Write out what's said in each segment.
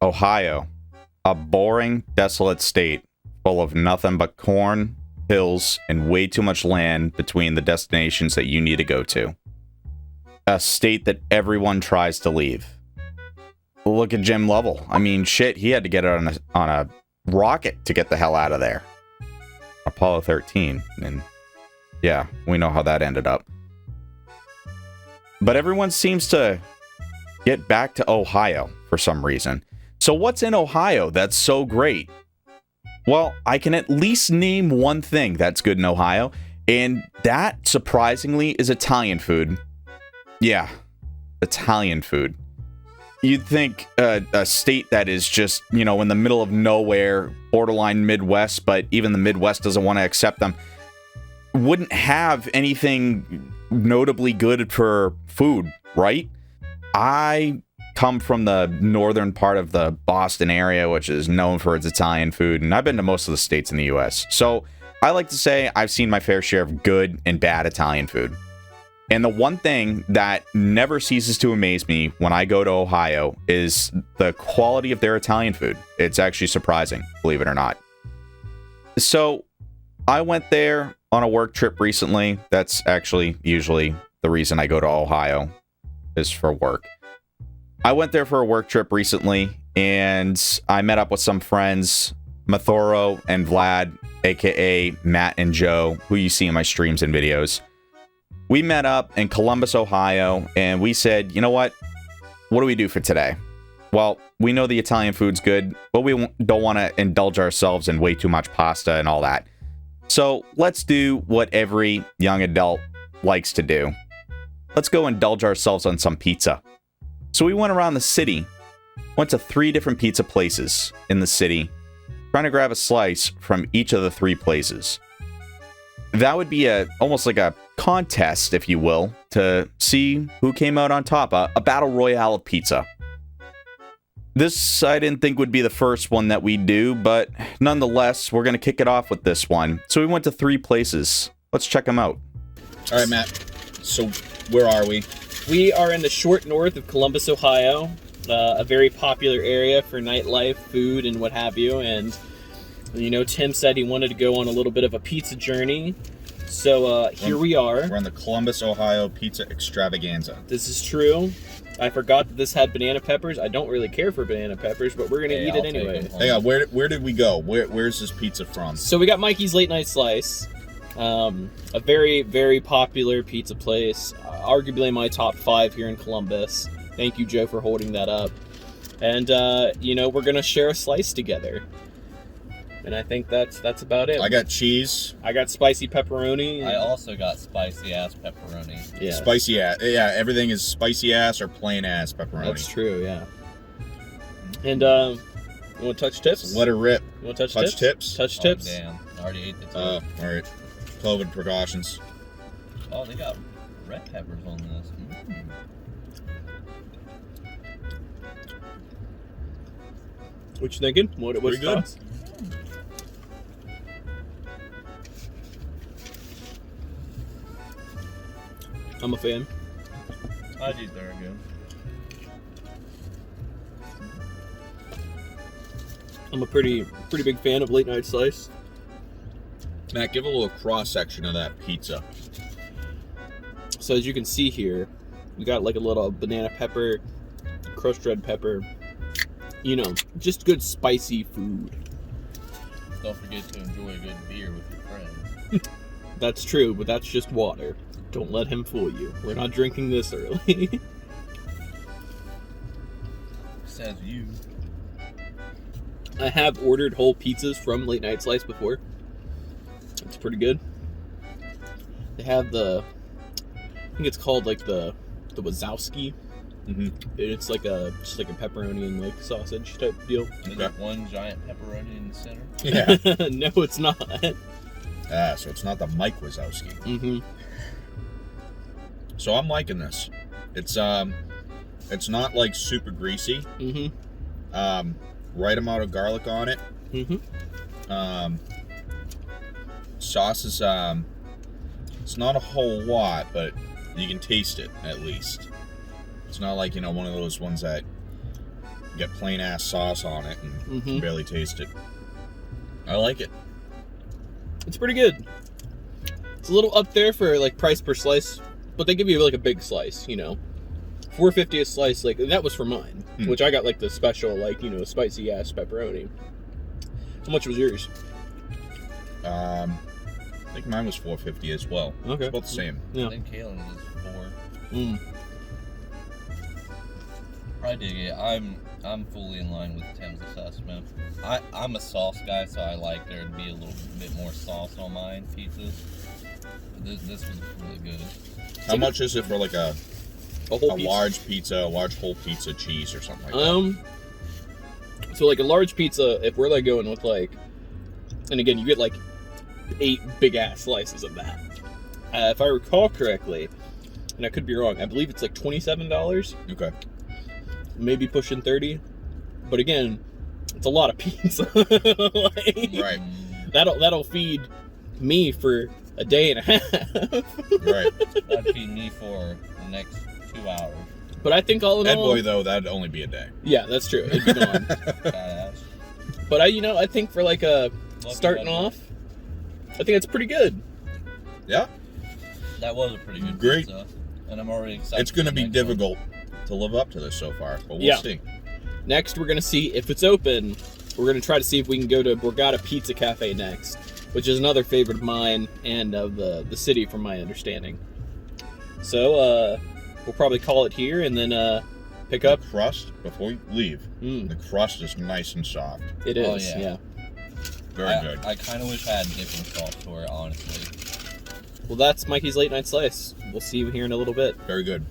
Ohio, a boring, desolate state full of nothing but corn, hills, and way too much land between the destinations that you need to go to. A state that everyone tries to leave. Look at Jim Lovell. I mean, shit, he had to get on a rocket to get the hell out of there. Apollo 13, and yeah, we know how that ended up. But everyone seems to get back to Ohio for some reason. So what's in Ohio that's so great? Well, I can at least name one thing that's good in Ohio, and that, surprisingly, is Italian food. Yeah, Italian food. You'd think a state that is just, you know, in the middle of nowhere, borderline Midwest, but even the Midwest doesn't want to accept them, wouldn't have anything notably good for food, right? I come from the northern part of the Boston area, which is known for its Italian food, and I've been to most of the states in the US. So I like to say I've seen my fair share of good and bad Italian food. And the one thing that never ceases to amaze me when I go to Ohio is the quality of their Italian food. It's actually surprising, believe it or not. So I went there on a work trip recently. That's actually usually the reason I go to Ohio, is for work. I went there for a work trip recently, and I met up with some friends, Mathoro and Vlad, aka Matt and Joe, who you see in my streams and videos. We met up in Columbus, Ohio, and we said, you know what? What do we do for today? Well, we know the Italian food's good, but we don't want to indulge ourselves in way too much pasta and all that. So let's do what every young adult likes to do. Let's go indulge ourselves on some pizza. So we went around the city, went to 3 different pizza places in the city, trying to grab a slice from each of the 3 places. That would be almost like a contest, if you will, to see who came out on top, a battle royale of pizza. This I didn't think would be the first one that we'd do, but nonetheless, we're going to kick it off with this one. So we went to 3 places. Let's check them out. All right, Matt. So where are we? We are in the short north of Columbus, Ohio, a very popular area for nightlife, food, and what have you. And, you know, Tim said he wanted to go on a little bit of a pizza journey. So here we are. We're on the Columbus, Ohio Pizza Extravaganza. This is true. I forgot that this had banana peppers. I don't really care for banana peppers, but we're going to eat it anyway. Hang on, where did we go? Where's this pizza from? So we got Mikey's Late Night Slice. A very, very popular pizza place. Arguably my top 5 here in Columbus. Thank you, Joe, for holding that up. And, you know, we're going to share a slice together. And I think that's about it. I got cheese. I got spicy pepperoni. I also got spicy ass pepperoni. Yeah. Spicy ass. Yeah, everything is spicy ass or plain ass pepperoni. That's true, yeah. And, you want to touch tips? Let her rip. You want to Touch tips? Touch tips? Damn, I already ate the tip. Oh, all right. COVID precautions. Oh, they got red peppers on this. What you thinking? What's Pretty good. thoughts? I'm a fan. I do very good. I'm a pretty big fan of Late Night Slice. Matt, give a little cross section of that pizza. So as you can see here, we got like a little banana pepper, crushed red pepper. You know, just good spicy food. Don't forget to enjoy a good beer with your friends. That's true, but that's just water. Don't let him fool you. We're not drinking this early. Says you. I have ordered whole pizzas from Late Night Slice before. It's pretty good. They have I think it's called like the Wazowski. Mm-hmm. It's like just like a pepperoni and like sausage type deal. Is it one giant pepperoni in the center? Yeah. No, it's not. So it's not the Mike Wazowski. Mm-hmm. So I'm liking this. It's not like super greasy. Mm-hmm. Right amount of garlic on it. Mm-hmm. Sauce is it's not a whole lot, but you can taste it at least. It's not like, you know, one of those ones that get plain ass sauce on it and Mhm. barely taste it. I like it. It's pretty good. It's a little up there for like price per slice, but they give you like a big slice, you know. $4.50 a slice, like that was for mine, which I got like the special, like, you know, spicy ass pepperoni. How much was yours? I think mine was $4.50 as well. Okay. It's about the same. Yeah. I think Kaylin's is 4. Mm. I dig it. I'm fully in line with Tim's assessment. I'm a sauce guy, so I like there to be a little bit more sauce on my pizzas. But this was really good. How much is it for like a whole pizza? large pizza, a large whole pizza cheese or something like that? So like a large pizza, if we're like going with like, and again, you get like 8 big ass slices of that. If I recall correctly, and I could be wrong, I believe it's like $27. Okay. Maybe pushing 30. But again, it's a lot of pizza. Like, Right. That'll feed me for a day and a half. Right. That'd feed me for the next 2 hours. But I think all in That all, boy though, that'd only be a day. yeah, that's true. It'd be gone. Badass. But I think for like a Lucky starting Lucky. off, I think it's pretty good. Yeah. That was a pretty good Great. pizza. And I'm already excited. It's gonna for be the next difficult to live up to this so far, but we'll Yeah. see. Next, we're gonna see if it's open. We're gonna try to see if we can go to Borgata Pizza Cafe next, which is another favorite of mine and of the city, from my understanding. So we'll probably call it here and then pick up. The crust, before you leave, Mm, the crust is nice and soft. it Oh, is, yeah. yeah. Very good. I kind of wish I had dipping sauce for it, honestly. Well, that's Mikey's Late Night Slice. We'll see you here in a little bit. Very good.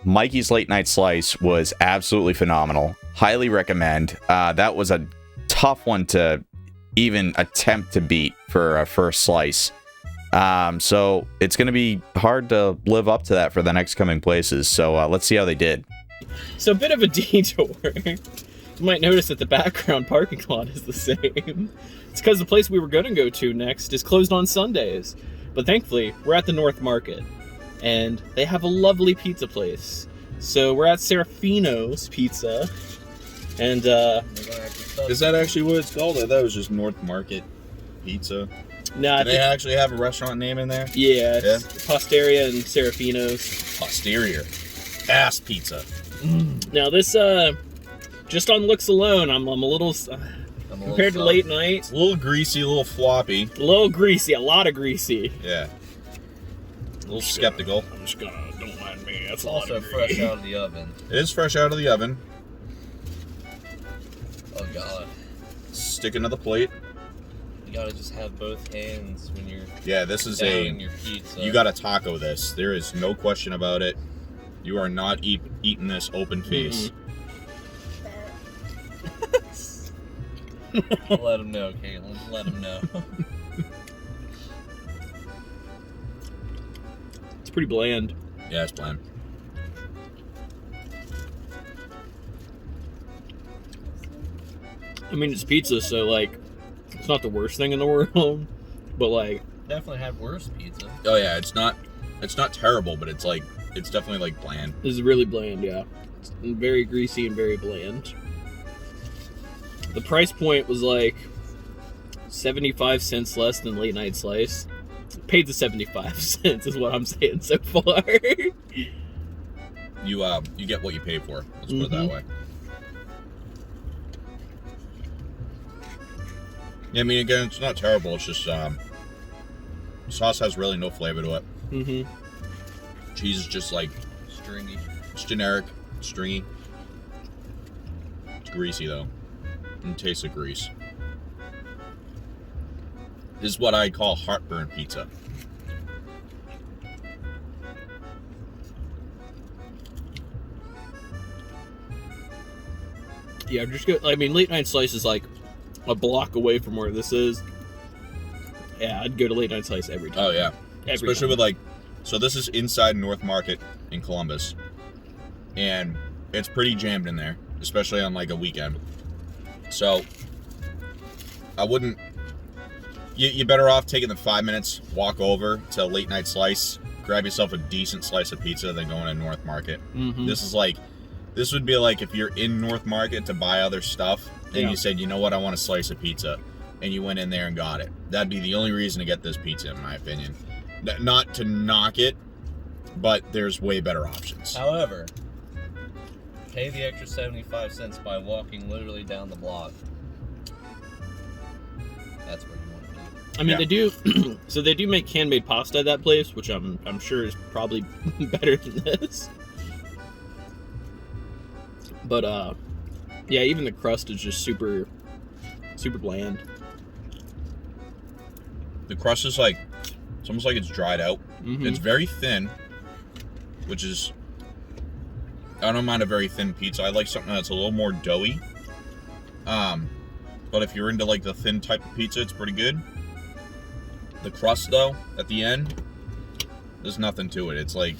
Mikey's Late Night Slice was absolutely phenomenal. Highly recommend. That was a tough one to even attempt to beat for a first slice. So it's going to be hard to live up to that for the next coming places. So let's see how they did. So a bit of a detour. You might notice that the background parking lot is the same. It's because the place we were going to go to next is closed on Sundays. But thankfully, we're at the North Market, and they have a lovely pizza place. So we're at Serafinos Pizza, and Is that actually what it's called? I thought it was just North Market Pizza. nah, Do they actually have a restaurant name in there? yeah, it's Posteria and Serafinos. Posterior. Ass pizza. Now this, just on looks alone, I'm a little I'm a compared to little late night, It's a little greasy, a little floppy. a little greasy, a lot of greasy. Yeah. A little skeptical. I'm just gonna, don't mind me. That's It's also fresh out of the oven. It is fresh out of the oven. Oh god. Sticking to the plate. You gotta just have both hands when you're Yeah, this is downing your pizza. You gotta taco this. There is no question about it. You are not eating this open face. Let them know, Caitlin. Let them know. It's pretty bland. Yeah, it's bland. I mean, it's pizza, so like, it's not the worst thing in the world, but like, Definitely had worse pizza. Oh yeah, it's not terrible, but it's definitely like bland. this is really bland, yeah. It's very greasy and very bland. The price point was like 75 cents less than Late Night Slice. Paid the 75 cents is what I'm saying so far. You get what you pay for. Let's put it that way. Yeah, I mean, again, it's not terrible. It's just sauce has really no flavor to it. Mm-hmm. Cheese is just like Stringy. it's generic, stringy. It's greasy though. It tastes of grease. This is what I call heartburn pizza. Yeah, just go. I mean, Late Night Slice is like a block away from where this is. Yeah, I'd go to Late Night Slice every time. Oh yeah, Every especially time. with like, so this is inside North Market in Columbus, and it's pretty jammed in there, especially on like a weekend. So I wouldn't. You're better off taking the 5 minutes walk over to Late Night Slice, grab yourself a decent slice of pizza, than going to North Market. Mhm. This is like This would be like if you're in North Market to buy other stuff, and you said, you know what, I want a slice of pizza, and you went in there and got it. That'd be the only reason to get this pizza, in my opinion. Not to knock it, but there's way better options. However, pay the extra 75 cents by walking literally down the block. That's where you want to be. I mean, they do. So they do make handmade pasta at that place, which I'm sure is probably better than this. But yeah, even the crust is just super bland. The crust is like, it's almost like it's dried out. Mm-hmm. It's very thin, which is, I don't mind a very thin pizza. I like something that's a little more doughy. But if you're into like the thin type of pizza, it's pretty good. The crust though, at the end, there's nothing to it. It's like,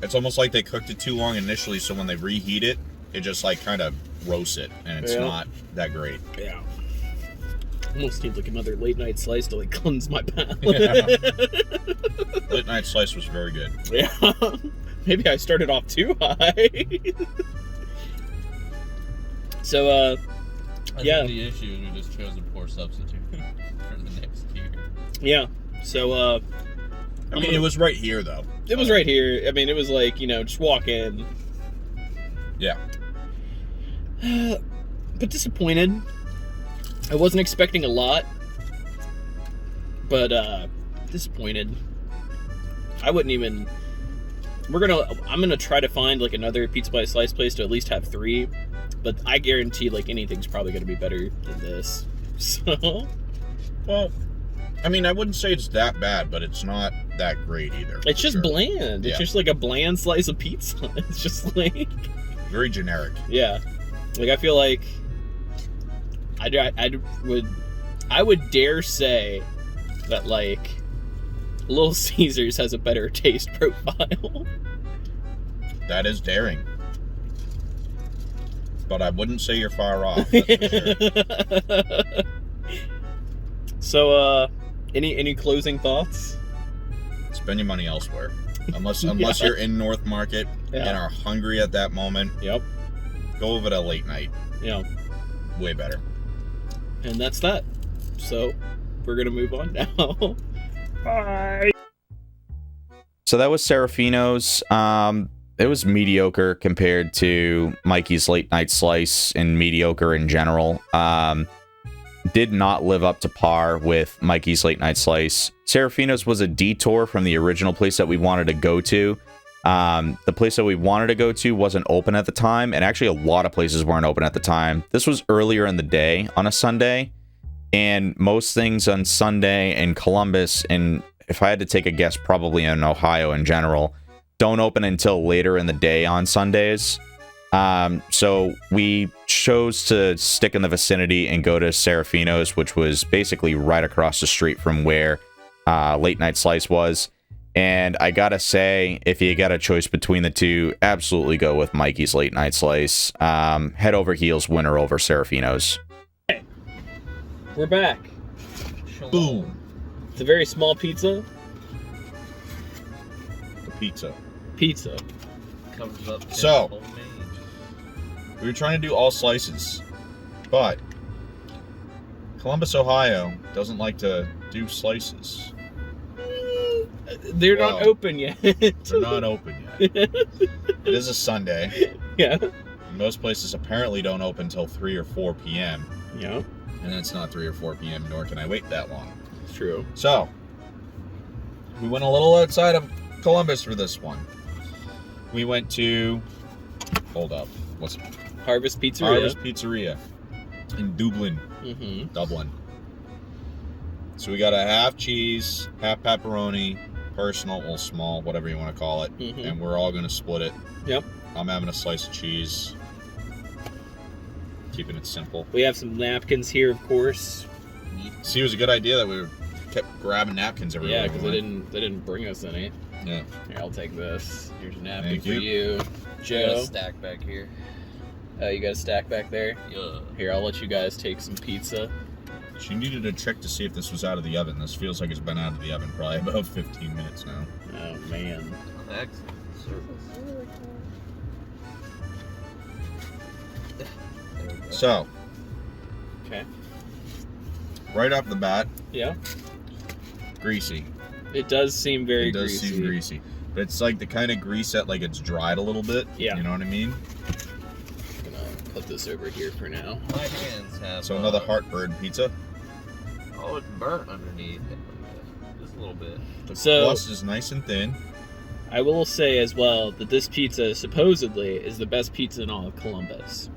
it's almost like they cooked it too long initially, so when they reheat it, it just like kind of roasts it, and it's not that great. Yeah. Almost needs like another late night slice to like cleanse my palate. Yeah. Late night slice was very good. Yeah. Maybe I started off too high. So, I yeah. think the issue is we just chose a poor substitute for the next tier. Yeah. So, I mean, it was right here though. It was right here. I mean, it was like, just walk in. Yeah. But disappointed. I wasn't expecting a lot. But, disappointed. I wouldn't even... I'm gonna try to find, like, another Pizza by Slice place to at least have 3. But I guarantee, like, anything's probably gonna be better than this. So... Well... I mean, I wouldn't say it's that bad, but it's not that great either. It's just bland. It's Yeah. just like a bland slice of pizza. It's just like... Very generic. Yeah. Like, I feel like... I would dare say that, like, Little Caesars has a better taste profile. That is daring. But I wouldn't say you're far off, that's for sure. So, any closing thoughts? Spend your money elsewhere. Unless you're in North Market and are hungry at that moment. Yep. Go over to late night. Yeah. Way better. And that's that. So, we're gonna move on now. Bye! So that was Serafinos. It was mediocre compared to Mikey's Late Night Slice and mediocre in general. Did not live up to par with Mikey's Late Night Slice. Serafinos was a detour from the original place that we wanted to go to. The place that we wanted to go to wasn't open at the time, and actually a lot of places weren't open at the time. This was earlier in the day on a Sunday, and most things on Sunday in Columbus, and if I had to take a guess, probably in Ohio in general, don't open until later in the day on Sundays. So we chose to stick in the vicinity and go to Serafinos, which was basically right across the street from where Late Night Slice was. And I gotta say, if you got a choice between the two, absolutely go with Mikey's Late Night Slice. Head over heels, winner over Serafinos. Hey, we're back. Boom. It's a very small pizza. The pizza. Pizza. Covers up So- homemade. We were trying to do all slices, but Columbus, Ohio doesn't like to do slices. They're not open yet. They're not open yet. It is a Sunday. Yeah. Most places apparently don't open until 3 or 4 p.m. Yeah. And it's not 3 or 4 p.m., nor can I wait that long. It's true. So, we went a little outside of Columbus for this one. We went to, hold up, what's it? Harvest Pizzeria. Harvest Pizzeria in Dublin. Mm-hmm. Dublin. So we got a half cheese, half pepperoni, personal or small, whatever you want to call it. Mm-hmm. And we're all going to split it. Yep. I'm having a slice of cheese. Keeping it simple. We have some napkins here, of course. See, it was a good idea that we kept grabbing napkins everywhere. Yeah, because they didn't bring us any. Yeah. Here, I'll take this. Here's a napkin Thank for you. you. Got a Joe. stack back here. You got a stack back there? Yeah. Here, I'll let you guys take some pizza. She needed a check to see if this was out of the oven. This feels like it's been out of the oven probably about 15 minutes now. Oh, man. Excellent service. So, Okay. right off the bat, Yeah. greasy. It does seem very It does greasy. seem greasy. But it's like the kind of grease that like it's dried a little bit. Yeah. You know what I mean? I'm gonna put this over here for now. My hands have. So another heartburn pizza. Oh, it's burnt underneath. Just a little bit. The So- crust is nice and thin. I will say as well that this pizza supposedly is the best pizza in all of Columbus.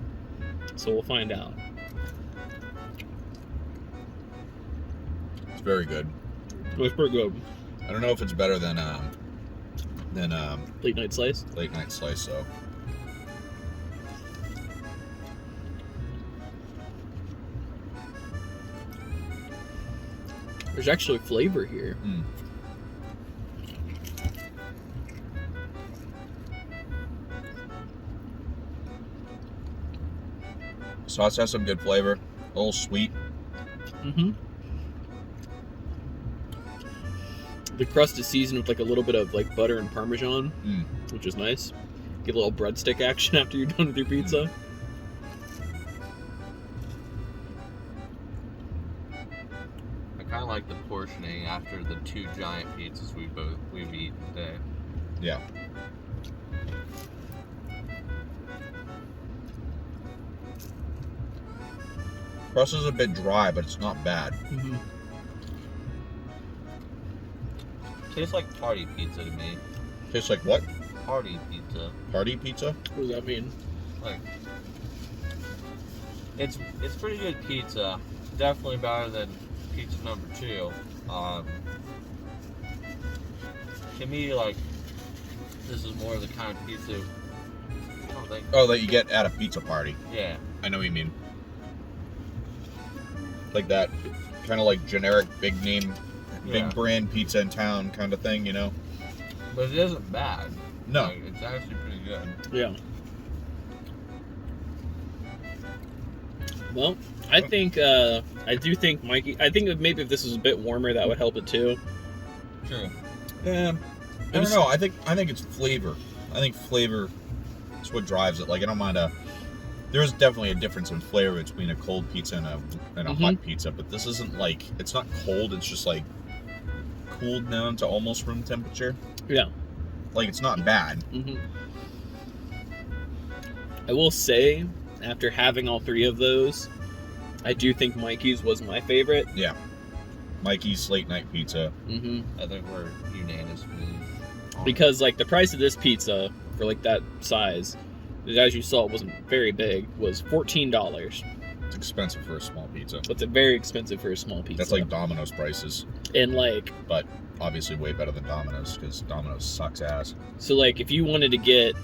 So we'll find out. It's very good. It's pretty good. I don't know if it's better than Late night slice. late night slice though. There's actually flavor here. Mm. Sauce has some good flavor. A little sweet. Mm-hmm. The crust is seasoned with like a little bit of like butter and Parmesan, which is nice. Get a little breadstick action after you're done with your pizza. I kind of like the portioning after the 2 giant pizzas we've eaten today. Yeah. Crust is a bit dry, but it's not bad. Mm-hmm. Tastes like party pizza to me. Tastes like what? Party pizza. Party pizza? What does that mean? Like, it's pretty good pizza. Definitely better than pizza number 2. To me, like, this is more of the kind of pizza. I don't think. Oh, that you get at a pizza party. Yeah. I know what you mean. Like that kind of like generic big name, Yeah. big brand pizza in town kind of thing, you know? But it isn't bad. No. Like, it's actually pretty good. Yeah. Well, I think I do think Mikey. I think that maybe if this was a bit warmer, that would help it too. True. Yeah. I don't know. I think it's flavor. I think flavor is what drives it. Like I don't mind there's definitely a difference in flavor between a cold pizza and a hot pizza, but this isn't like it's not cold, it's just like cooled down to almost room temperature. Yeah. Like it's not bad. Mm-hmm. I will say, after having all 3 of those, I do think Mikey's was my favorite. Yeah. Mikey's late night pizza. Mm-hmm. I think we're unanimous. Because like the price of this pizza for like that size, as you saw, it wasn't very big. Was $14. It's expensive for a small pizza. It's very expensive for a small pizza. That's like Domino's prices, and like but obviously way better than Domino's because Domino's sucks ass. so like if you wanted to get,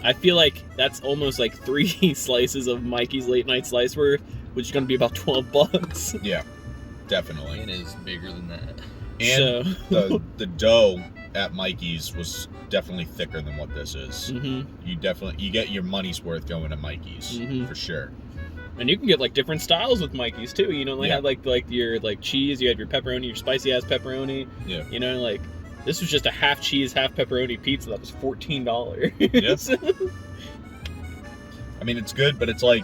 I feel like that's almost like 3 slices of Mikey's late night slice worth, which is going to be about $12. Yeah, definitely. It is bigger than that. And So the dough at Mikey's was definitely thicker than what this is. Mhm. You get your money's worth going to Mikey's Mhm. for sure. And you can get like different styles with Mikey's too. You know, they Yeah. have like your like cheese. You have your pepperoni, your spicy ass pepperoni. Yeah. You know, like this was just a half cheese, half pepperoni pizza that was $14. Yes. I mean, it's good, but it's like,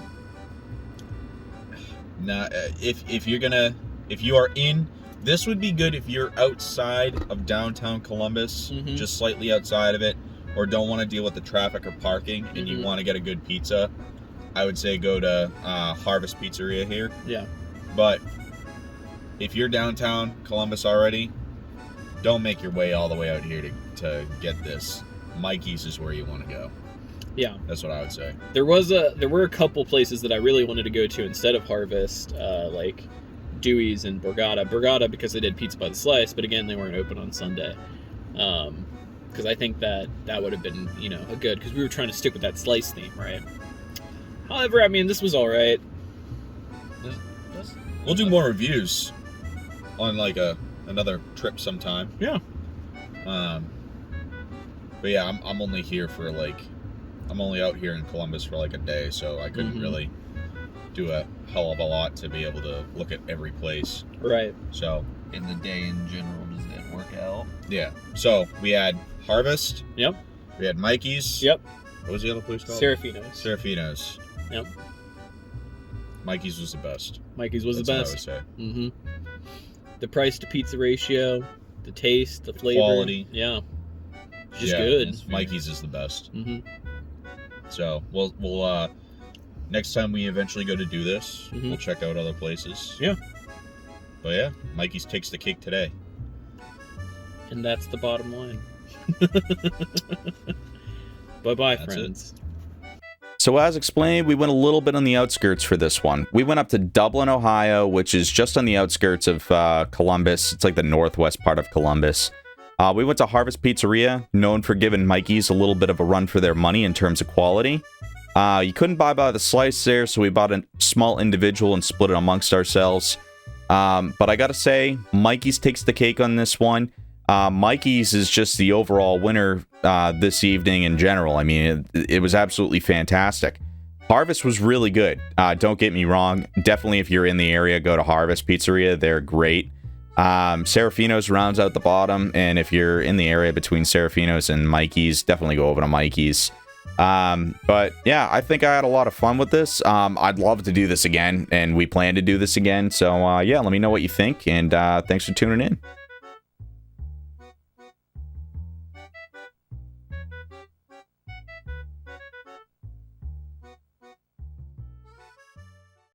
nah. If you are in, this would be good if you're outside of downtown Columbus, Mhm. just slightly outside of it, or don't want to deal with the traffic or parking, and you Mhm. want to get a good pizza. I would say go to Harvest Pizzeria here. Yeah. But if you're downtown Columbus already, don't make your way all the way out here to get this. Mikey's is where you want to go. Yeah. That's what I would say. There were a couple places that I really wanted to go to instead of Harvest, like Dewey's and Borgata. Borgata because they did pizza by the slice, but again they weren't open on Sunday. Because I think that would have been a good, because we were trying to stick with that slice theme, right? However, I mean this was all right. We'll do more reviews on like another trip sometime. Yeah. But yeah, I'm only here for I'm only out here in Columbus for like a day, so I couldn't Mhm. really do a hell of a lot to be able to look at every place. Right. So In the day in general, does that work out? yeah. So we had Harvest. Yep. We had Mikey's. Yep. What was the other place called? Serafinos. Serafinos. Yep. Mikey's was the best. Mikey's was That's the what best. I would say. Mm-hmm. The price to pizza ratio, the taste, the flavor, quality. Yeah, just Yeah, good. it's fair. Mikey's is the best. Mm-hmm. So we'll next time we eventually go to do this, Mhm. we'll check out other places. Yeah. But yeah, Mikey's takes the cake today. And that's the bottom line. Bye-bye, That's friends. So as explained, we went a little bit on the outskirts for this one. We went up to Dublin, Ohio, which is just on the outskirts of Columbus. It's like the northwest part of Columbus. We went to Harvest Pizzeria, known for giving Mikey's a little bit of a run for their money in terms of quality. You couldn't buy by the slice there, so we bought a small individual and split it amongst ourselves. But I gotta say, Mikey's takes the cake on this one. Mikey's is just the overall winner this evening in general. I mean, it was absolutely fantastic. Harvest was really good. Don't get me wrong. Definitely, if you're in the area, go to Harvest Pizzeria. They're great. Serafinos rounds out the bottom, and if you're in the area between Serafinos and Mikey's, definitely go over to Mikey's. But yeah, I think I had a lot of fun with this. I'd love to do this again, and we plan to do this again. So yeah, let me know what you think, and thanks for tuning in.